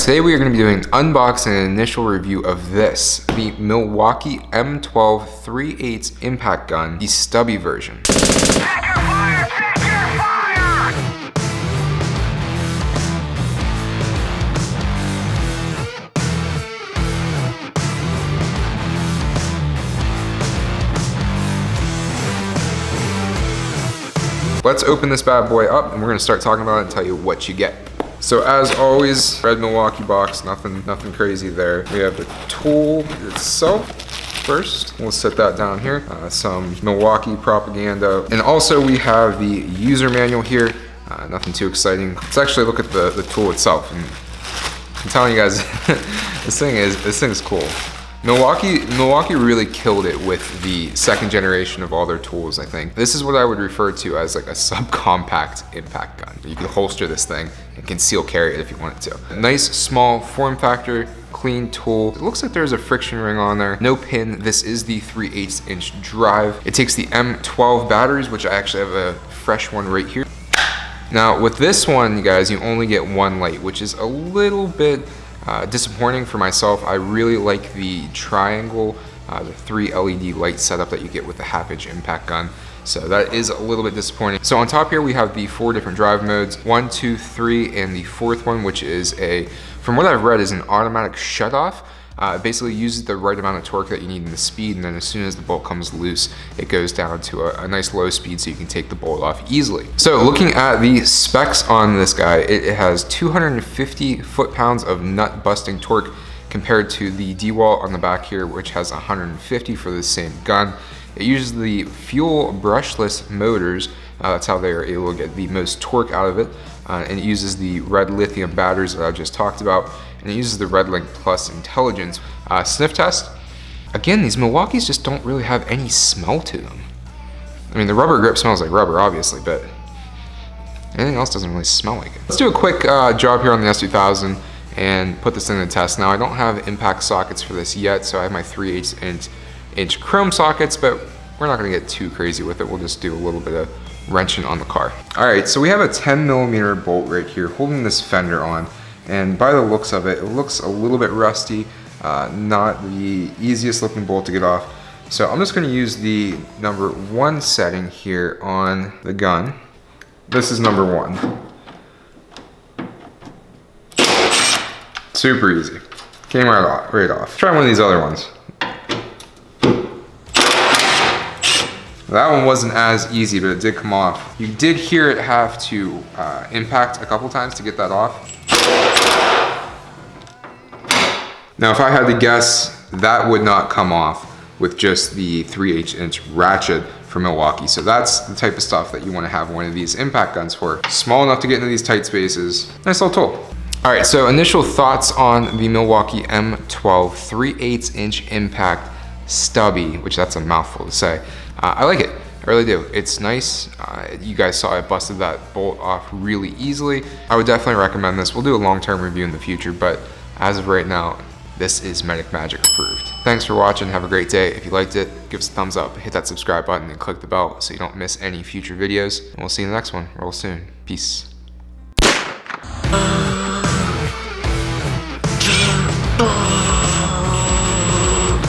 today we are going to be doing an unboxing and initial review of this, the Milwaukee M12 3/8 impact gun, the Stubby version. Let's open this bad boy up and we're gonna start talking about it and tell you what you get. So as always, red Milwaukee box, nothing crazy there. We have the tool itself first. We'll set that down here. Some Milwaukee propaganda. And also we have the user manual here. Nothing too exciting. Let's actually look at the tool itself. And I'm telling you guys, this thing is cool. Milwaukee really killed it with the second generation of all their tools, I think. This is what I would refer to as like a subcompact impact gun. You can holster this thing and conceal carry it if you wanted to. Nice small form factor, clean tool. It looks like there's a friction ring on there. No pin. This is the 3/8 inch drive. It takes the M12 batteries, which I actually have a fresh one right here. Now with this one, you guys, you only get one light, which is a little bit disappointing for myself. I really like the triangle, the 3 LED light setup that you get with the half-inch impact gun. So that is a little bit disappointing. So on top here we have the 4 different drive modes, 1, 2, 3, and the 4th one, which is from what I've read, is an automatic shut-off. It basically uses the right amount of torque that you need in the speed, and then as soon as the bolt comes loose, it goes down to a nice low speed so you can take the bolt off easily. So looking at the specs on this guy, it has 250 foot-pounds of nut busting torque compared to the D-Walt on the back here, which has 150 for the same gun. It uses the fuel brushless motors. That's how they are able to get the most torque out of it. And it uses the red lithium batteries that I just talked about. And it uses the RedLink Plus intelligence. Sniff test. Again, these Milwaukees just don't really have any smell to them. I mean, the rubber grip smells like rubber, obviously, but anything else doesn't really smell like it. Let's do a quick job here on the S2000 and put this in the test. Now, I don't have impact sockets for this yet, so I have my 3/8 inch chrome sockets, but we're not gonna get too crazy with it. We'll just do a little bit of wrenching on the car. All right, so we have a 10mm bolt right here holding this fender on. And by the looks of it, it looks a little bit rusty, not the easiest looking bolt to get off. So I'm just gonna use the number 1 setting here on the gun. This is number 1. Super easy. Came right off. Try one of these other ones. That one wasn't as easy, but it did come off. You did hear it have to impact a couple times to get that off. Now, if I had to guess, that would not come off with just the 3/8 inch ratchet from Milwaukee. So that's the type of stuff that you want to have one of these impact guns for. Small enough to get into these tight spaces. Nice little tool. All right, so initial thoughts on the Milwaukee M12 3/8 inch impact Stubby, which that's a mouthful to say. I like it, I really do. It's nice. You guys saw I busted that bolt off really easily. I would definitely recommend this. We'll do a long-term review in the future, but as of right now, this is Medic Magic approved. Thanks for watching, have a great day. If you liked it, give us a thumbs up, hit that subscribe button and click the bell so you don't miss any future videos. And we'll see you in the next one real soon. Peace.